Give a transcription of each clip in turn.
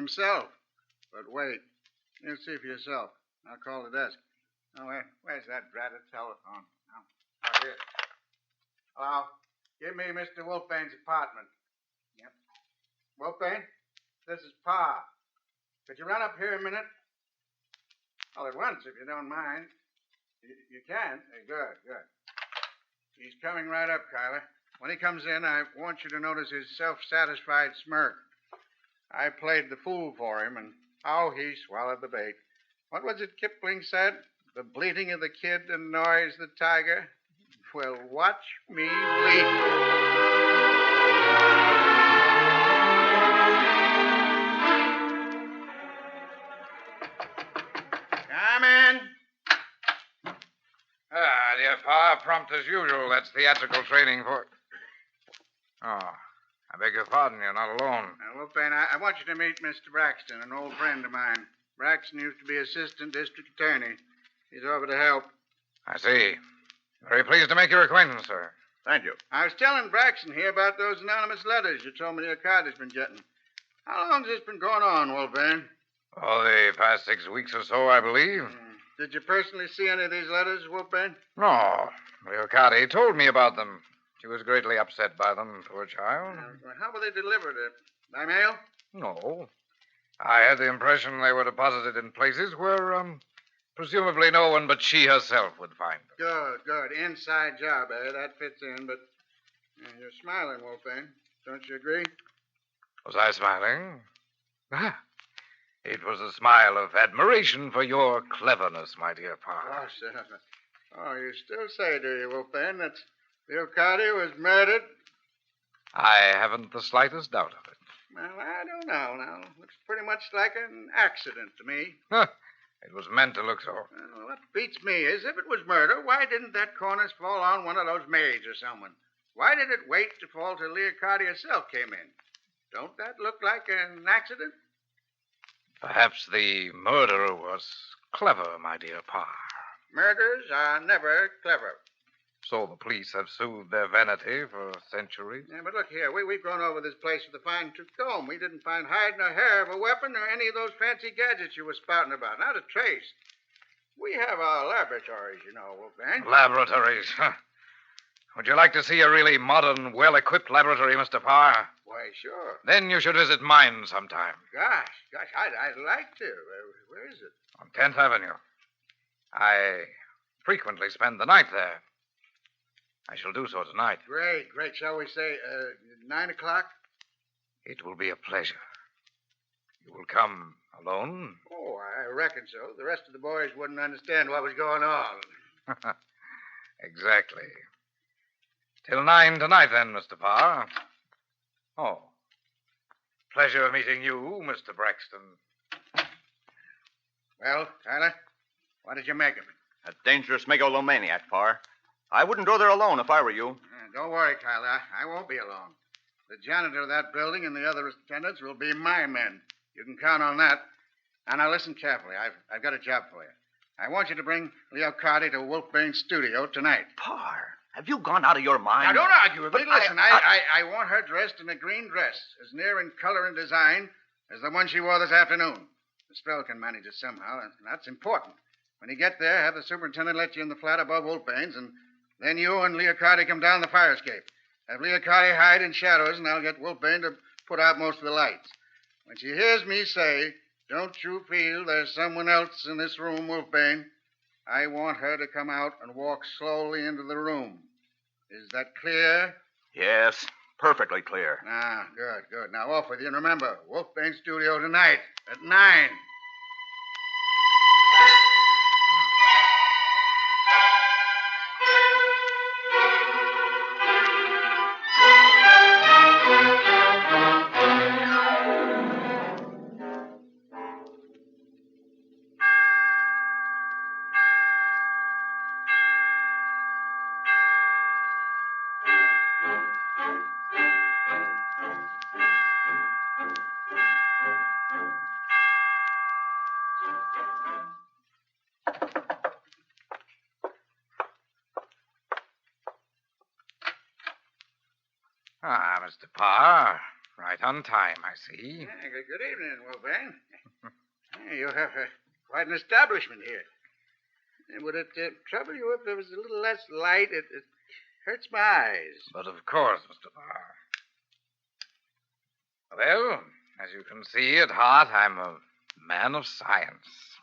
himself. But wait. You'll see for yourself. I'll call the desk. Oh, where's that dratted telephone? Oh, here. Hello? Give me Mr. Wolfbane's apartment. Yep. Wolfbane, this is Pa. Could you run up here a minute? All at once, if you don't mind. You can? Good. He's coming right up, Kyler. When he comes in, I want you to notice his self-satisfied smirk. I played the fool for him, and how he swallowed the bait. What was it Kipling said? The bleating of the kid annoys the tiger. Well, watch me bleat. Come in. Dear Pa, prompt as usual. That's theatrical training for... Oh, I beg your pardon. You're not alone. Wolfbane, I want you to meet Mr. Braxton, an old friend of mine. Braxton used to be assistant district attorney. He's over to help. I see. Very pleased to make your acquaintance, sir. Thank you. I was telling Braxton here about those anonymous letters you told me your card has been getting. How long's this been going on, Wolfbane? Oh, the past 6 weeks or so, I believe. Did you personally see any of these letters, Wolfbane? No. Leocati told me about them. She was greatly upset by them, poor child. How were they delivered? By mail? No. I had the impression they were deposited in places where, presumably no one but she herself would find them. Good. Inside job, That fits in, but you're smiling, Wolfbane. Don't you agree? Was I smiling? It was a smile of admiration for your cleverness, my dear Pa. Oh, sir. Oh, you still say, do you, Wolfbane, that Leocati was murdered? I haven't the slightest doubt of it. Well, I don't know now. Looks pretty much like an accident to me. It was meant to look so. Well, what beats me is if it was murder, why didn't that cornice fall on one of those maids or someone? Why did it wait to fall till Leocati herself came in? Don't that look like an accident? Perhaps the murderer was clever, my dear Pa. Murders are never clever. So the police have soothed their vanity for centuries. Yeah, but look here. We've gone over this place with a fine-tooth comb. We didn't find hide nor hair of a weapon or any of those fancy gadgets you were spouting about. Not a trace. We have our laboratories, you know, Wolfbane. Laboratories? Would you like to see a really modern, well-equipped laboratory, Mr. Parr? Why, sure. Then you should visit mine sometime. Gosh, I'd like to. Where is it? On 10th Avenue. I frequently spend the night there. I shall do so tonight. Great. Shall we say 9 o'clock? It will be a pleasure. You will come alone? Oh, I reckon so. The rest of the boys wouldn't understand what was going on. Exactly. Till 9 tonight, then, Mr. Parr. Oh. Pleasure meeting you, Mr. Braxton. Well, Tyler, what did you make of it? A dangerous megalomaniac, Parr. I wouldn't go there alone if I were you. Don't worry, Tyler. I won't be alone. The janitor of that building and the other attendants will be my men. You can count on that. And now listen carefully. I've got a job for you. I want you to bring Leocati to Wolfbane's studio tonight. Parr, have you gone out of your mind? Now, don't argue with me. Listen, I want her dressed in a green dress, as near in color and design as the one she wore this afternoon. The spell can manage it somehow, and that's important. When you get there, have the superintendent let you in the flat above Wolfbane's, and then you and Leocati come down the fire escape. Have Leocati hide in shadows, and I'll get Wolfbane to put out most of the lights. When she hears me say, "Don't you feel there's someone else in this room, Wolfbane?" I want her to come out and walk slowly into the room. Is that clear? Yes, perfectly clear. Ah, good. Now off with you. And remember, Wolfbane's studio tonight at 9. Ah, Mr. Parr. Right on time, I see. Yeah, good evening, Wolfgang. You have quite an establishment here. Would it trouble you if there was a little less light? It hurts my eyes. But of course, Mr. Parr. Well, as you can see, at heart, I'm a man of science.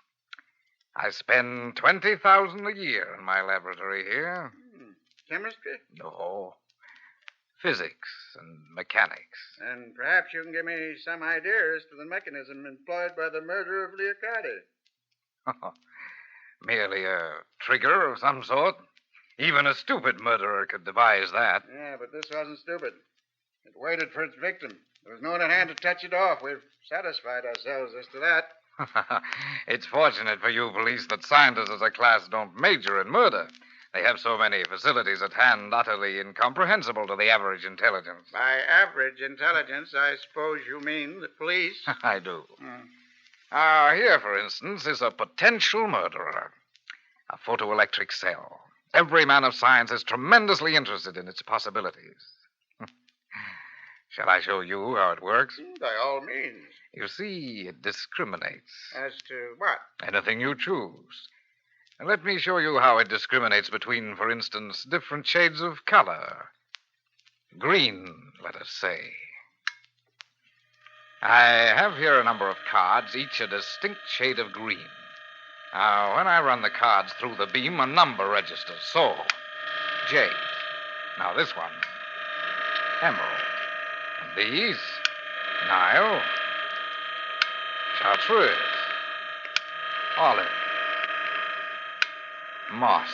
I spend $20,000 a year in my laboratory here. Chemistry? No. Physics and mechanics. And perhaps you can give me some idea as to the mechanism employed by the murder of Leocati. Merely a trigger of some sort. Even a stupid murderer could devise that. Yeah, but this wasn't stupid. It waited for its victim. There was no one at hand to touch it off. We've satisfied ourselves as to that. It's fortunate for you police that scientists as a class don't major in murder. They have so many facilities at hand utterly incomprehensible to the average intelligence. By average intelligence, I suppose you mean the police? I do. Here, for instance, is a potential murderer. A photoelectric cell. Every man of science is tremendously interested in its possibilities. Shall I show you how it works? By all means. You see, it discriminates. As to what? Anything you choose. And let me show you how it discriminates between, for instance, different shades of color. Green, let us say. I have here a number of cards, each a distinct shade of green. Now, when I run the cards through the beam, a number registers. So, Jade. Now, this one, Emerald. And these, Nile, Chartreuse, Olive, Moss.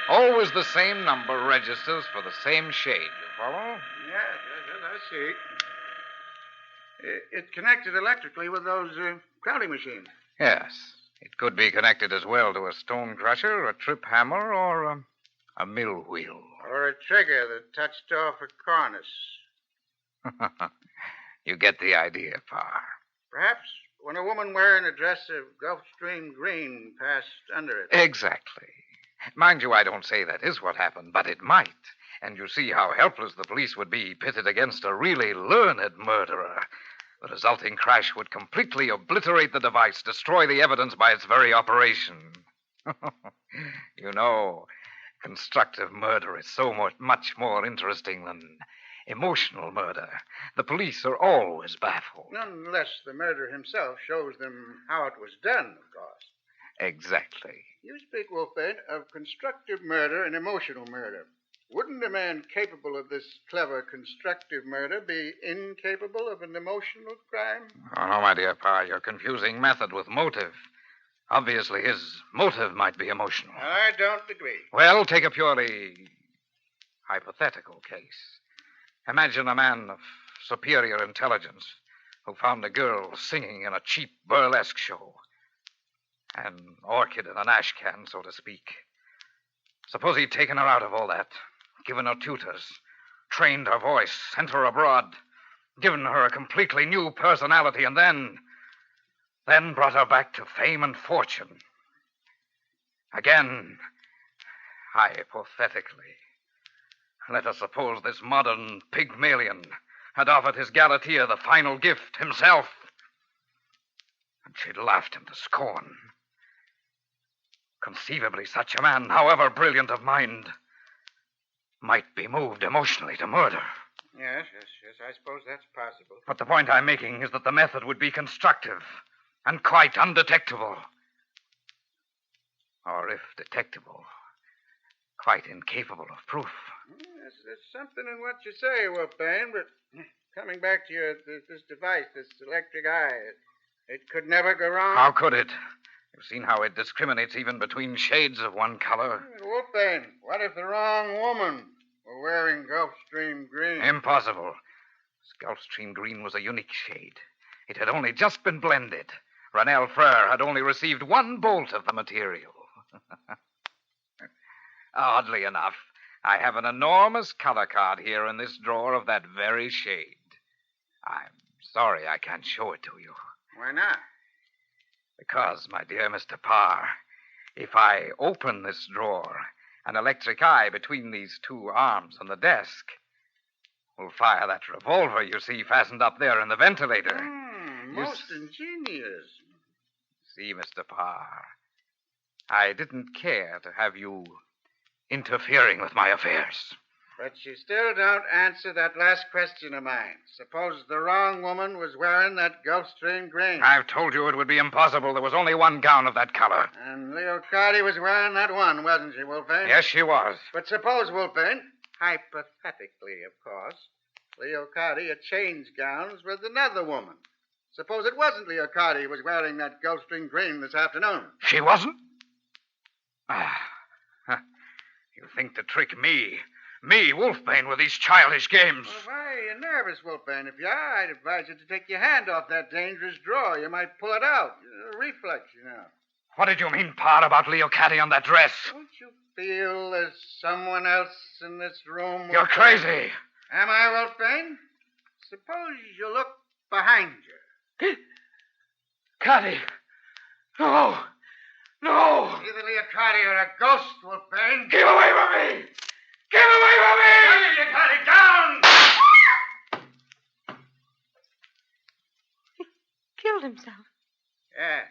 Always the same number registers for the same shade. You follow? Yes, I see. It connected electrically with those counting machines. Yes. It could be connected as well to a stone crusher, a trip hammer, or a mill wheel. Or a trigger that touched off a cornice. You get the idea, Parr. Perhaps when a woman wearing a dress of Gulfstream green passed under it. Exactly. Mind you, I don't say that is what happened, but it might. And you see how helpless the police would be pitted against a really learned murderer. The resulting crash would completely obliterate the device, destroy the evidence by its very operation. You know, constructive murder is so much more interesting than emotional murder. The police are always baffled. Unless the murderer himself shows them how it was done, of course. Exactly. You speak, Wolfbane, of constructive murder and emotional murder. Wouldn't a man capable of this clever constructive murder be incapable of an emotional crime? Oh, no, my dear Parr, you're confusing method with motive. Obviously, his motive might be emotional. I don't agree. Well, take a purely hypothetical case. Imagine a man of superior intelligence who found a girl singing in a cheap burlesque show. An orchid in an ash can, so to speak. Suppose he'd taken her out of all that, given her tutors, trained her voice, sent her abroad, given her a completely new personality, and then brought her back to fame and fortune. Again, hypothetically, let us suppose this modern Pygmalion had offered his Galatea the final gift himself, and she'd laughed him to scorn. Conceivably, such a man, however brilliant of mind, might be moved emotionally to murder. Yes, I suppose that's possible. But the point I'm making is that the method would be constructive and quite undetectable. Or if detectable, quite incapable of proof. There's something in what you say, Wolfbane, but coming back to this device, this electric eye, it could never go wrong. How could it? You've seen how it discriminates even between shades of one color. Wolfbane, what if the wrong woman were wearing Gulfstream green? Impossible. This Gulfstream green was a unique shade. It had only just been blended. Ranel Frere had only received one bolt of the material. Oddly enough, I have an enormous color card here in this drawer of that very shade. I'm sorry I can't show it to you. Why not? Because, my dear Mr. Parr, if I open this drawer, an electric eye between these two arms on the desk, will fire that revolver you see fastened up there in the ventilator. Most ingenious. See, Mr. Parr, I didn't care to have you interfering with my affairs. But you still don't answer that last question of mine. Suppose the wrong woman was wearing that Gulfstream green. I've told you it would be impossible. There was only one gown of that color. And Leo Carty was wearing that one, wasn't she, Wolfbane? Yes, she was. But suppose, Wolfbane, hypothetically, of course, Leo Carty had changed gowns with another woman. Suppose it wasn't Leo Carty who was wearing that Gulfstream green this afternoon. She wasn't? You think to trick me, Wolfbane, with these childish games? Well, why are you nervous, Wolfbane? If you are, I'd advise you to take your hand off that dangerous drawer. You might pull it out. A reflex, you know. What did you mean, Parr, about Leo Carty on that dress? Don't you feel there's someone else in this room? You're crazy. Am I, Wolfbane? Suppose you look behind you. Carty. No. Either Leo Carty or a ghost, Wolfbane. Get away from me! Get away from me! Down, Leo Carty, down! He killed himself. Yes.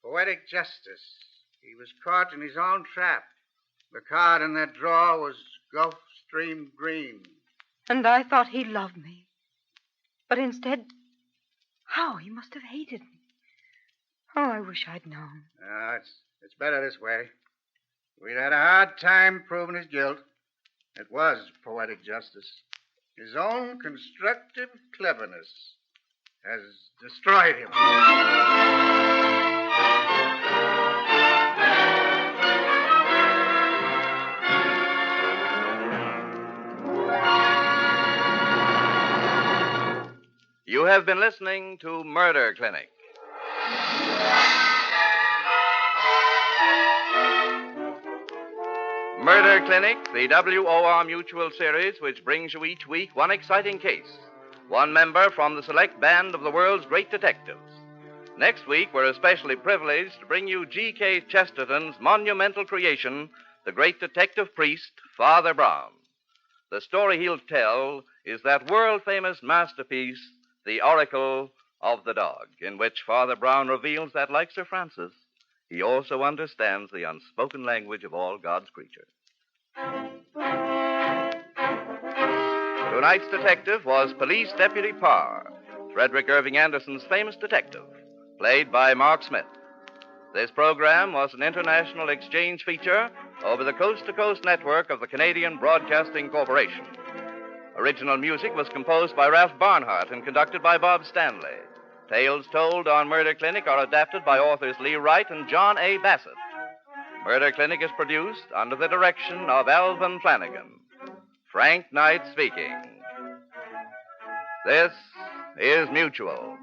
Poetic justice. He was caught in his own trap. The card in that drawer was Gulfstream green. And I thought he loved me. But instead, how he must have hated me. Oh, I wish I'd known. It's better this way. We'd had a hard time proving his guilt. It was poetic justice. His own constructive cleverness has destroyed him. You have been listening to Murder Clinic. Murder Clinic, the WOR Mutual series, which brings you each week one exciting case. One member from the select band of the world's great detectives. Next week, we're especially privileged to bring you G.K. Chesterton's monumental creation, the great detective priest, Father Brown. The story he'll tell is that world-famous masterpiece, The Oracle of the Dog, in which Father Brown reveals that, like Sir Francis, he also understands the unspoken language of all God's creatures. Tonight's detective was Police Deputy Parr, Frederick Irving Anderson's famous detective, played by Mark Smith. This program was an international exchange feature over the coast-to-coast network of the Canadian Broadcasting Corporation. Original music was composed by Ralph Barnhart and conducted by Bob Stanley. Tales told on Murder Clinic are adapted by authors Lee Wright and John A. Bassett. Murder Clinic is produced under the direction of Alvin Flanagan. Frank Knight speaking. This is Mutual.